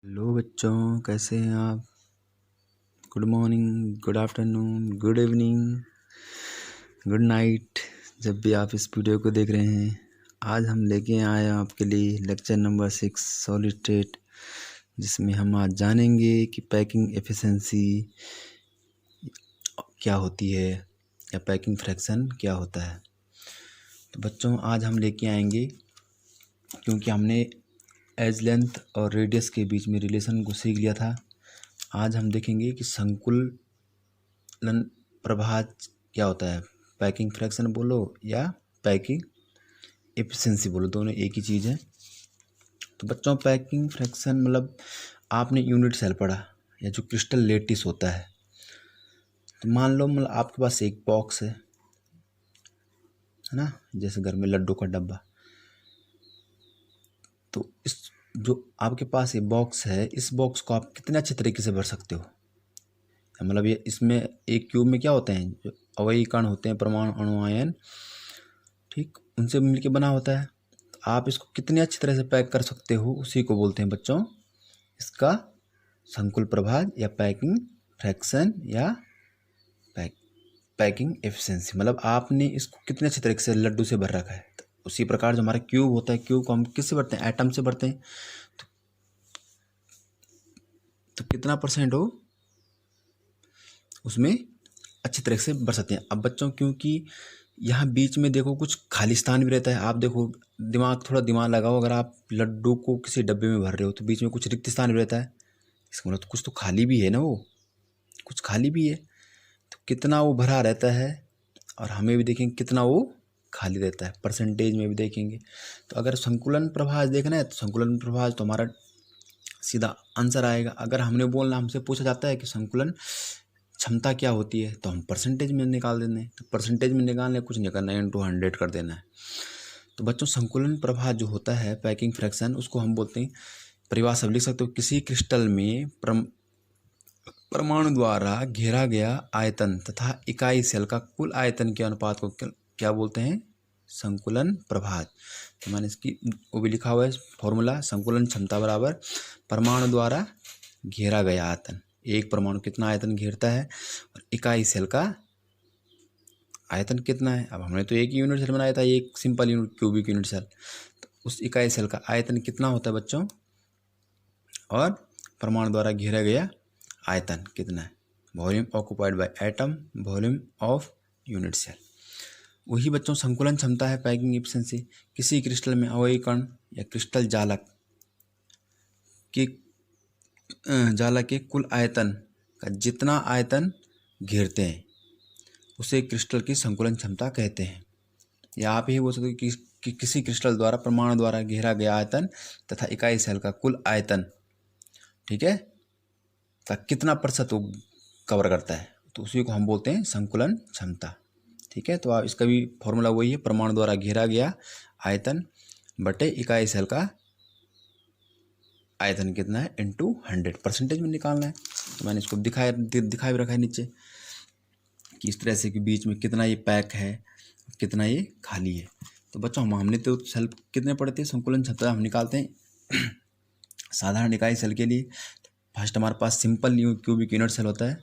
Hello बच्चों, कैसे हैं आप। Good morning, good afternoon, good evening, good night, जब भी आप इस वीडियो को देख रहे हैं। आज हम लेके आए हैं आपके लिए लेक्चर नंबर 6 सॉलिड स्टेट, जिसमें हम आज जानेंगे कि पैकिंग एफिशिएंसी क्या होती है या पैकिंग फ्रैक्शन क्या होता है। तो बच्चों आज हम लेके आएंगे, क्योंकि हमने एज लेंथ और रेडियस के बीच में रिलेशन को सीख लिया था। आज हम देखेंगे कि संकुलन प्रभाज क्या होता है। पैकिंग फ्रैक्शन बोलो या पैकिंग एफिशिएंसी बोलो, दोनों एक ही चीज़ है। तो बच्चों पैकिंग फ्रैक्शन मतलब आपने यूनिट सेल पढ़ा या जो क्रिस्टल लेटिस होता है। तो मान लो मतलब आपके पास एक बॉक्स है ना, जैसे घर में लड्डू का डब्बा। तो इस जो आपके पास ये बॉक्स है, इस बॉक्स को आप कितने अच्छे तरीके से भर सकते हो। मतलब ये इसमें एक क्यूब में क्या होते हैं, जो अवयवी कण होते हैं, परमाणु, अणु, आयन, ठीक, उनसे मिलके बना होता है। तो आप इसको कितनी अच्छी तरह से पैक कर सकते हो, उसी को बोलते हैं बच्चों इसका संकुल प्रभाज या पैकिंग फ्रैक्शन या पैकिंग एफिशिएंसी। मतलब आपने इसको कितने अच्छे तरीके से लड्डू से भर रखा है। तो उसी प्रकार जो हमारा क्यूब होता है, क्यूब को हम किससे भरते हैं, एटम से भरते हैं। तो कितना परसेंट हो उसमें अच्छी तरह से भर सकते हैं। अब बच्चों क्योंकि यहाँ बीच में देखो कुछ खाली स्थान भी रहता है। आप देखो थोड़ा दिमाग लगाओ, अगर आप लड्डू को किसी डब्बे में भर रहे हो तो बीच में कुछ रिक्त स्थान भी रहता है। इसका मतलब तो कुछ तो खाली भी है ना, वो कुछ खाली भी है। तो कितना वो भरा रहता है और हमें भी देखेंगे कितना वो खाली रहता है, परसेंटेज में भी देखेंगे। तो अगर संकुलन प्रभाज देखना है तो संकुलन प्रभाज तो हमारा सीधा आंसर आएगा। अगर हमसे पूछा जाता है कि संकुलन क्षमता क्या होती है, तो हम परसेंटेज में निकाल देंगे। तो परसेंटेज में निकालने कुछ नहीं करना है, इंटू 100 कर देना है। तो बच्चों संकुलन प्रभाज जो होता है पैकिंग फ्रैक्शन, उसको हम बोलते हैं, परिभाषा लिख सकते हो, किसी क्रिस्टल में परमाणु द्वारा घेरा गया आयतन तथा इकाई सेल का कुल आयतन के अनुपात को क्या बोलते हैं, संकुलन प्रभाज। तो मैंने इसकी वो भी लिखा हुआ है फॉर्मूला, संकुलन क्षमता बराबर परमाणु द्वारा घेरा गया आयतन। एक परमाणु कितना आयतन घेरता है और इकाई सेल का आयतन कितना है। अब हमने तो एक यूनिट सेल बनाया था, एक simple unit cubic unit cell. तो उस इकाई सेल का आयतन कितना होता है बच्चों, और परमाणु द्वारा घेरा गया आयतन कितना है, volume occupied by atom, volume of unit cell. वही बच्चों संकुलन क्षमता है पैकिंग एफिशिएंसी। किसी क्रिस्टल में अवयवी कण या क्रिस्टल जालक के कुल आयतन का जितना आयतन घेरते हैं उसे क्रिस्टल की संकुलन क्षमता कहते हैं। या आप ही बोल सकते हो कि किसी क्रिस्टल द्वारा परमाणु द्वारा घेरा गया आयतन तथा इकाई सेल का कुल आयतन, ठीक है, का कितना प्रतिशत वो कवर करता है, तो उसी को हम बोलते हैं संकुलन क्षमता। ठीक है, तो आप इसका भी फॉर्मूला वही है, परमाणु द्वारा घेरा गया आयतन बटे इकाई सेल का आयतन कितना है इंटू 100, परसेंटेज में निकालना है। तो मैंने इसको दिखा भी रखा है नीचे कि इस तरह से कि बीच में कितना ये पैक है, कितना ये खाली है। तो बच्चों हमने तो सेल कितने पढ़ते हैं, संकुलन क्षमता हम निकालते हैं साधारण इकाई सेल के लिए। फर्स्ट हमारे पास सिंपल क्यूबिक यूनिट सेल होता है,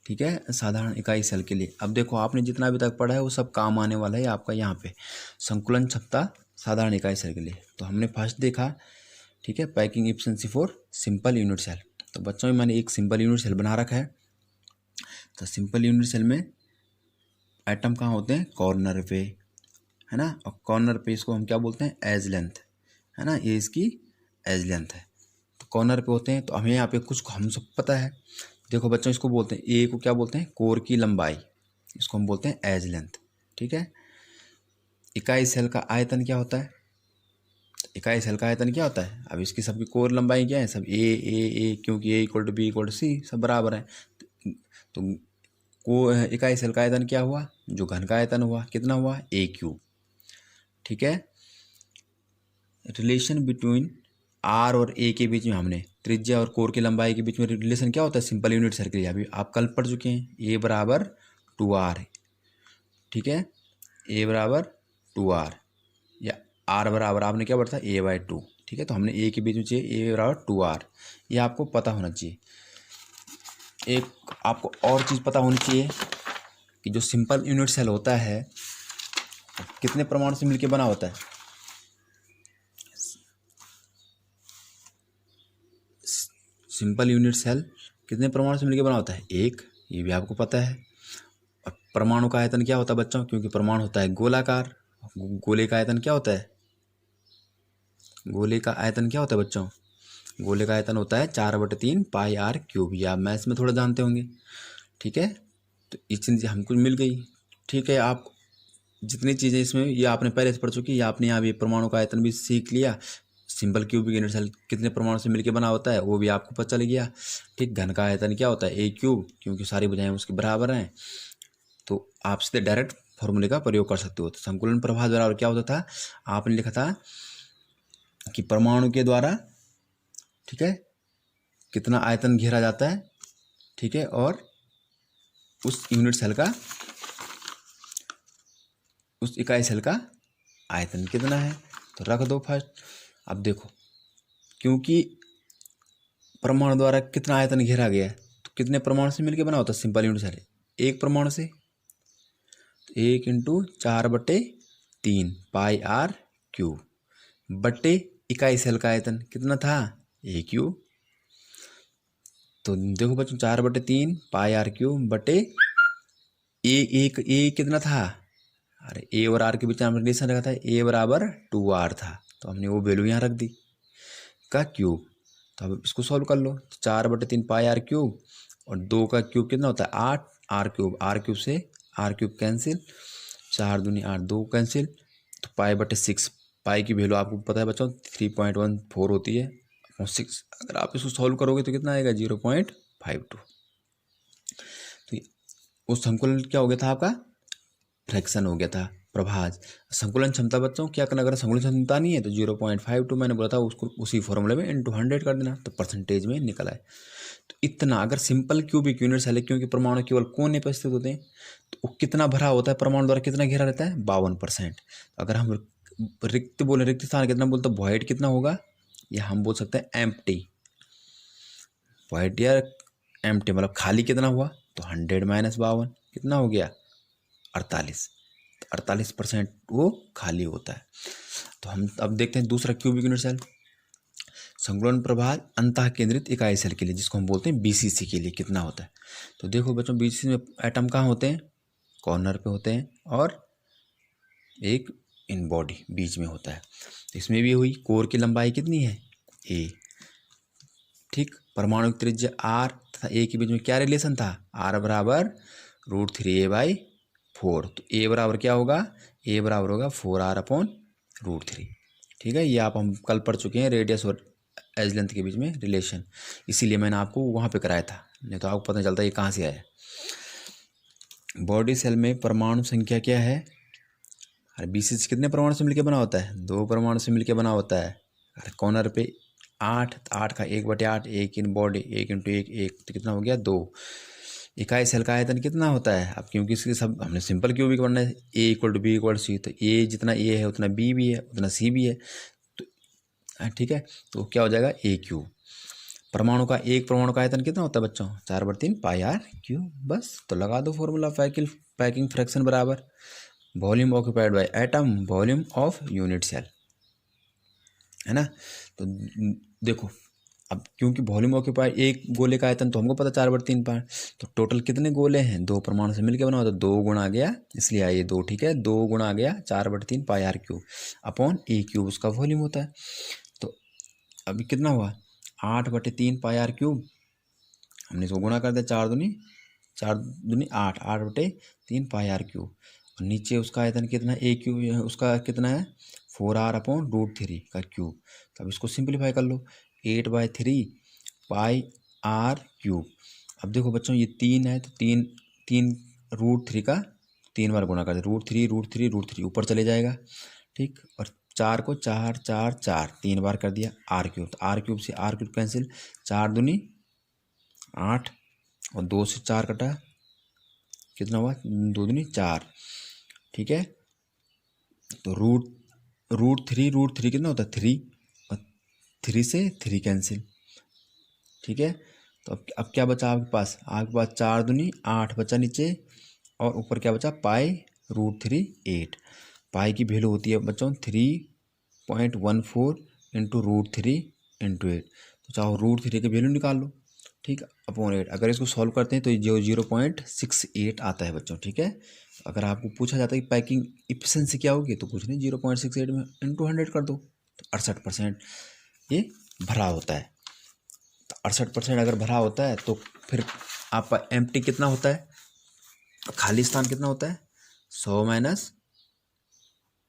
ठीक है, साधारण इकाई सेल के लिए। अब देखो आपने जितना अभी तक पढ़ा है वो सब काम आने वाला है आपका यहाँ पे, संकुलन क्षमता साधारण इकाई सेल के लिए। तो हमने फर्स्ट देखा, ठीक है, packing efficiency for simple unit cell. तो बच्चों में मैंने एक सिंपल यूनिट सेल बना रखा है। तो सिंपल यूनिट सेल में एटम कहाँ होते हैं, कॉर्नर पे, है ना, और कॉर्नर पे इसको हम क्या बोलते हैं, एज लेंथ, है ना, ये इसकी एज लेंथ है। तो कॉर्नर पे होते हैं। तो हमें यहाँ पे कुछ हम सब पता है। देखो बच्चों इसको बोलते हैं, ए को क्या बोलते हैं, कोर की लंबाई, इसको हम बोलते हैं एज लेंथ, ठीक है। इकाई सेल का आयतन क्या होता है, इकाई सेल का आयतन क्या होता है, अब इसकी सबकी कोर लंबाई क्या है, सब ए, क्योंकि A equal to B equal to C, सब बराबर है। तो इकाई सेल का आयतन क्या हुआ, जो घन का आयतन हुआ कितना हुआ, ए क्यूब, ठीक है। रिलेशन बिटवीन आर और ए के बीच में हमने त्रिज्या और कोर की लंबाई के बीच में रिलेशन क्या होता है सिंपल यूनिट सेल के लिए, अभी आप कल पढ़ चुके हैं, ए बराबर 2r, ठीक है, ए बराबर 2r, या आर बराबर आपने क्या पढ़ा था, a/2, ठीक है। तो हमने ए के बीच में चाहिए ए बराबर 2r, ये आपको पता होना चाहिए। एक आपको और चीज़ पता होनी चाहिए कि जो सिंपल यूनिट सेल होता है कितने परमाणु से मिलकर बना होता है। सिंपल यूनिट सेल कितने परमाणु से मिलकर बना होता है, एक, ये भी आपको पता है। और परमाणु का आयतन क्या होता है बच्चों, क्योंकि परमाणु होता है गोलाकार, गोले का आयतन क्या होता है, गोले का आयतन क्या होता है बच्चों, गोले का आयतन होता है 4/3 पाई आर क्यूब। ये आप मैथ्स में थोड़ा जानते होंगे, ठीक है। तो ये चीज़ हमको मिल गई, ठीक है। आप जितनी चीज़ें इसमें ये आपने पहले से पढ़ चुकी, ये आपने यहाँ भी परमाणु का आयतन भी सीख लिया, सिंपल क्यूबिक यूनिट सेल कितने परमाणु से मिलकर बना होता है वो भी आपको पता चल गया, ठीक। घन का आयतन क्या होता है ए क्यूब, क्योंकि सारी भुजाएं उसके बराबर हैं, तो आप सीधे डायरेक्ट फॉर्मूले का प्रयोग कर सकते हो। तो संकुलन प्रभाव बराबर क्या होता था, आपने लिखा था कि परमाणु के द्वारा, ठीक है, कितना आयतन घेरा जाता है, ठीक है, और उस यूनिट सेल का, उस इकाई सेल का आयतन कितना है, तो रख दो फर्स्ट। अब देखो, क्योंकि परमाणु द्वारा कितना आयतन घेरा गया है, तो कितने परमाणु से मिलकर बना होता है सिंपल यूनिट सेल, एक परमाणु से, 1 × 4/3 पाई आर क्यूब बटे इकाई सेल का आयतन कितना था, ए क्यूब। तो देखो बच्चों 4/3 पाई आर क्यूब बटे ए कितना था, अरे ए और आर के बीच में रिलेशन रखा था, ए बराबर 2r था, तो हमने वो वैल्यू यहाँ रख दी का क्यूब। तो अब इसको सॉल्व कर लो, 4/3 पाई आर क्यूब और 2 का क्यूब कितना होता है 8, आर क्यूब से आर क्यूब कैंसिल, 4 दूनी 8, 2 कैंसिल, तो पाई/6, पाई की वैल्यू आपको पता है बच्चों 3.14 होती है, और 6 अगर आप इसको सॉल्व करोगे तो कितना आएगा 0.52। तो वो संकुलन क्या हो गया था आपका, फ्रैक्शन हो गया था प्रभाज। संकुलन क्षमता बच्चों क्या करना, अगर संकुलन क्षमता नहीं है तो 0.52 मैंने बोला था उसको उसी फॉर्मूले में × 100 कर देना, तो परसेंटेज में निकल आए। तो इतना अगर सिंपल क्यूबिक यूनिट सेल है, क्योंकि परमाणु केवल कोने पर स्थित होते हैं, तो वो कितना भरा होता है परमाणु द्वारा, कितना घेरा रहता है 52%। अगर हम रिक्त बोले, रिक्त स्थान कितना बोलते हैं, वॉइड कितना होगा, या हम बोल सकते हैं एम्प्टी, वॉइड या एम्प्टी मतलब खाली कितना हुआ, तो 100 - 52 कितना हो गया 48, 48% वो खाली होता है। तो हम अब देखते हैं दूसरा क्यूबिक यूनिट सेल, संकुलन प्रभाज अंतः केंद्रित इकाई सेल के लिए, जिसको हम बोलते हैं बीसीसी के लिए कितना होता है। तो देखो बच्चों बीसीसी में एटम कहाँ होते हैं, कॉर्नर पे होते हैं, और एक इन बॉडी बीच में होता है। तो इसमें भी हुई, कोर की लंबाई कितनी है ए, ठीक, परमाणु की त्रिज्या आर तथा ए के बीच में क्या रिलेशन था, आर बराबर √3a/4। तो ए बराबर क्या होगा, ए बराबर होगा 4r/√3, ठीक है। ये आप हम कल पढ़ चुके हैं, रेडियस और एज लेंथ के बीच में रिलेशन, इसीलिए मैंने आपको वहाँ पे कराया था, नहीं तो आपको पता नहीं चलता ये कहाँ से आया। बॉडी सेल में परमाणु संख्या क्या है, अरे बीसीसी कितने परमाणु से मिलकर बना होता है, 2 परमाणु से मिलकर बना होता है। अरे कॉर्नर पे 8, 8 का 1/8, 1 इन बॉडी, 1 × 1, 1, तो कितना हो गया 2। इकाई सेल का आयतन कितना होता है, अब क्योंकि इसके सब हमने सिंपल क्यूबिक भी पढ़ना है, A = B = C, तो ए जितना ए है उतना बी भी है, उतना सी भी है, तो ठीक है, तो क्या हो जाएगा ए क्यूब। परमाणु का एक परमाणु का आयतन कितना होता है बच्चों, 4/3 पाई आर क्यूब, बस। तो लगा दो फॉर्मूला, पैकिंग फ्रैक्शन बराबर volume occupied by atom volume of unit cell, है ना। तो देखो अब क्योंकि वॉल्यूम ऑक्यूपाइड एक गोले का आयतन तो हमको पता 4/3 पाई, तो टोटल कितने गोले हैं, 2 परमाणु से मिलकर बना होता है, 2 गुणा आ गया, इसलिए आइए 2, ठीक है, 2 गुणा आ गया 4/3 pi R cube upon A cube उसका वॉल्यूम होता है। तो अभी कितना हुआ 8/3 पाई आर क्यूब, हमने इसको गुणा कर दिया, 4 दूनी 8, 8/3 पाई आर क्यूब, और नीचे उसका आयतन कितना ए क्यूब, उसका कितना है 4r/√3 का क्यूब। तो अब इसको सिंप्लीफाई कर लो, 8/3 पाई आर क्यूब। अब देखो बच्चों ये 3 है, तो 3 √3 का 3 बार गुणा कर दे, √3 ऊपर चले जाएगा, ठीक, और 4 को 4 4 4 3 बार कर दिया आर क्यूब, तो आर क्यूब से आर क्यूब कैंसिल, 4 दूनी 8 और 2 से 4 कटा, कितना हुआ 2 दूनी 4, ठीक है। तो √3 कितना होता है 3, और 3 से 3 कैंसिल, ठीक है। तो अब क्या बचा आपके पास 4 दूनी 8 बचा नीचे, और ऊपर क्या बचा पाई√3 8। पाई की वैल्यू होती है बच्चों 3.14 इंटू √3 इंटू 8। तो चाहो √3 की वैल्यू निकाल लो, ठीक, अपॉन 8। अगर इसको सॉल्व करते हैं तो ये 0.68 आता है बच्चों, ठीक है। अगर आपको पूछा जाता है कि पैकिंग इफिशिएंसी क्या होगी, तो कुछ नहीं 0.68 में इंटू 100 कर दो, तो 68% ये भरा होता है। तो 68% अगर भरा होता है तो फिर आपका एम्प्टी कितना होता है, खाली स्थान कितना होता है, 100 माइनस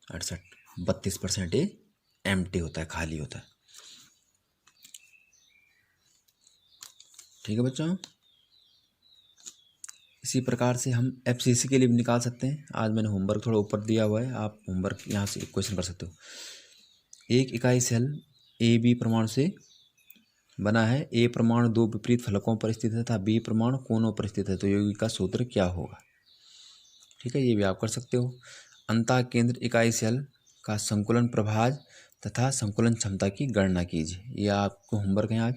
68, 32% ये एम्प्टी होता है, खाली होता है, ठीक है बच्चों। इसी प्रकार से हम एफसीसी के लिए भी निकाल सकते हैं। आज मैंने होमवर्क थोड़ा ऊपर दिया हुआ है, आप होमवर्क यहाँ से एक क्वेश्चन कर सकते हो। एक इकाई सेल ए बी परमाणु से बना है। ए परमाणु दो विपरीत फलकों पर स्थित है तथा बी परमाणु कोनों पर स्थित है, तो यौगिक का सूत्र क्या होगा, ठीक है, ये भी आप कर सकते हो। अंतः केंद्र इकाई सेल का संकुलन प्रभाज तथा संकुलन क्षमता की गणना कीजिए, ये आपको होमवर्क है आज।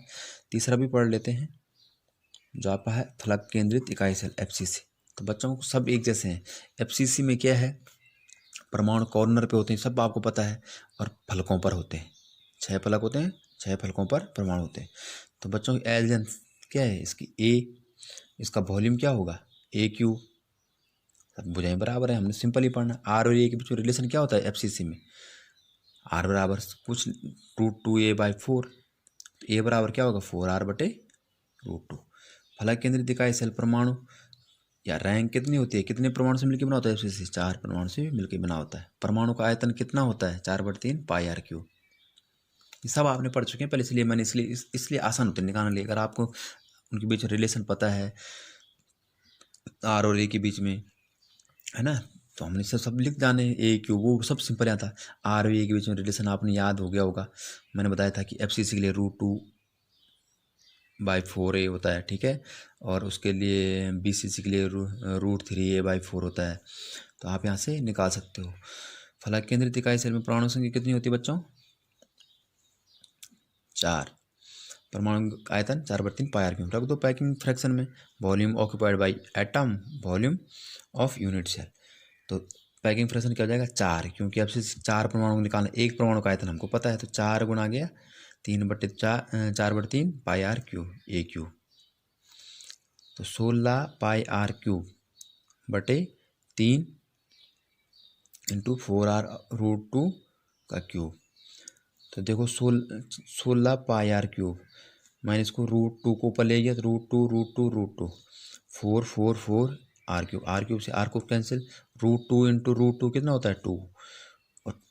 तीसरा भी पढ़ लेते हैं जो आपका है फलक केंद्रित इकाई सेल एफसीसी। तो बच्चों को सब एक जैसे हैं। एफसीसी में क्या है, परमाणु कॉर्नर पे होते हैं, सब आपको पता है, और फलकों पर होते हैं, 6 फलक होते हैं, 6 फलकों पर परमाणु होते हैं। तो बच्चों की एलजेन क्या है इसकी ए, इसका वॉल्यूम क्या होगा AQ, सब भुजाएं बराबर है, हमने सिंपल ही पढ़ना। आर और ए के बीच में रिलेशन क्या होता है एफसीसी में, आर बराबर कुछ √2a/4, ए बराबर क्या होगा 4r/√2। फलक केंद्रित इकाई सेल परमाणु या रैंक कितनी होती है, कितने परमाणु से मिलकर बना होता है एफसीसी, 4 परमाणु से मिलकर बना होता है। परमाणु का आयतन कितना होता है 4/3 πr3। ये सब आपने पढ़ चुके हैं पहले, इसलिए मैंने इसलिए आसान होते हैं निकालने लिए। अगर आपको उनके बीच रिलेशन पता है आर और ए के बीच में, है ना, तो हमने सब लिख जाने AQ, वो सब सिंपल आता है। आर और ए के बीच में रिलेशन आपने याद हो गया होगा, मैंने बताया था कि एफसीसी के लिए √2/4a होता है, ठीक है, और उसके लिए BCC के लिए √3a/4 होता है। तो आप यहाँ से निकाल सकते हो। फलक केंद्रित इकाई सेल में परमाणु संख्या कितनी होती है बच्चों, 4। परमाणु का आयतन 4/3 πr3 रख दो पैकिंग फ्रैक्शन में। Volume occupied by atom volume of unit cell, तो पैकिंग फ्रैक्शन क्या हो जाएगा 4, क्योंकि अब से 4 परमाणु निकालना, एक परमाणु का आयतन हमको पता है, तो 4 गुना गया 4/3 πr3 AQ, तो 16 πr3/3 इंटू 4r√2 का क्यूब। तो देखो 16 πr3, मैंने इसको √2 को ऊपर ले गया, तो √2 4 4 4 r3 से r को कैंसिल, √2 इंटू √2 कितना होता है 2, और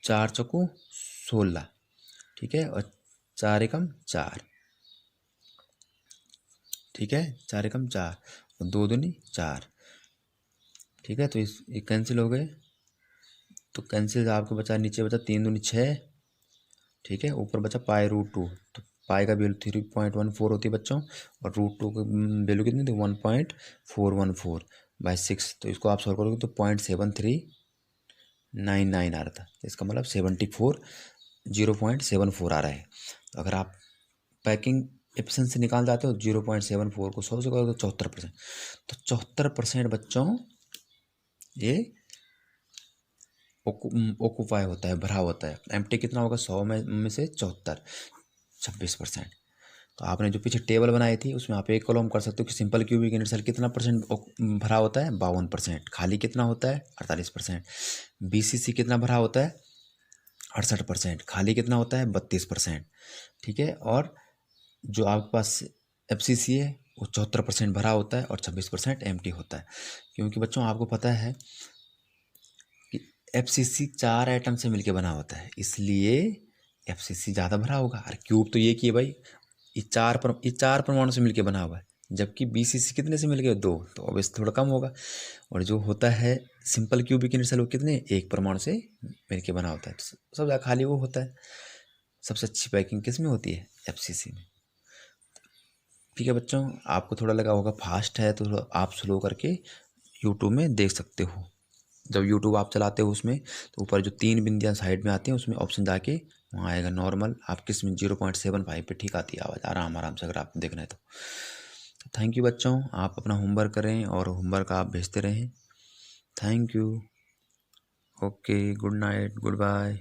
4 चौको 16, ठीक है, और 4 एकम 4, ठीक है, 4 एकम 4 और 2 दूनी 4, ठीक है। तो ये कैंसिल हो गए, तो कैंसिल आपको बचा, नीचे बचा 3 दूनी 6, ठीक है, ऊपर बचा π√2, तो पाई का वैल्यू 3.14 होती है बच्चों, और √2 की वैल्यू कितनी थी 1.414/6। तो इसको आप सॉल्व करोगे तो 0.7399 आ रहा था, इसका मतलब 0.74 आ रहा है। तो अगर आप पैकिंग एफिशिएंसी निकाल जाते हो 0.74 को 100 से करोगे तो 74%, तो 74% बच्चों ये ऑक्यूपाई होता है, भरा होता है। एम्प्टी कितना होगा 100 में से 74, 26%। तो आपने जो पीछे टेबल बनाई थी उसमें आप एक कॉलम कर सकते हो कि सिंपल क्यूबिक यूनिट सेल कितना परसेंट भरा होता है 52%, खाली कितना होता है 48%, BCC कितना भरा होता है 68%, खाली कितना होता है 32%, ठीक है, और जो आपके पास FCC है वो 74% भरा होता है और 26% एम्प्टी होता है। क्योंकि बच्चों आपको पता है कि FCC 4 आइटम से मिलके बना होता है, इसलिए FCC ज़्यादा भरा होगा। और क्यूब तो ये कि भाई ये चार परमाणु से मिलके बना हुआ है, जबकि BCC कितने से मिलके 2, तो ऑब्वियसली थोड़ा कम होगा। और जो होता है सिंपल क्यूबिक यूनिट सेल वो कितने, एक परमाणु से मिलके बना होता है, तो सब ज़्यादा खाली वो होता है। सबसे अच्छी पैकिंग किस में होती है FCC में, ठीक है बच्चों। आपको थोड़ा लगा होगा फास्ट है, तो आप स्लो करके यूट्यूब में देख सकते हो। जब यूट्यूब आप चलाते हो उसमें तो ऊपर जो 3 बिंदियाँ साइड में आती हैं उसमें ऑप्शन जाके वहाँ आएगा नॉर्मल। आपकी इसमें 0.75 पे ठीक आती है आवाज़, आराम से, अगर आप देखना है तो। थैंक यू बच्चों, आप अपना होमवर्क करें और होमवर्क आप भेजते रहें। Thank you. Okay, good night, good bye.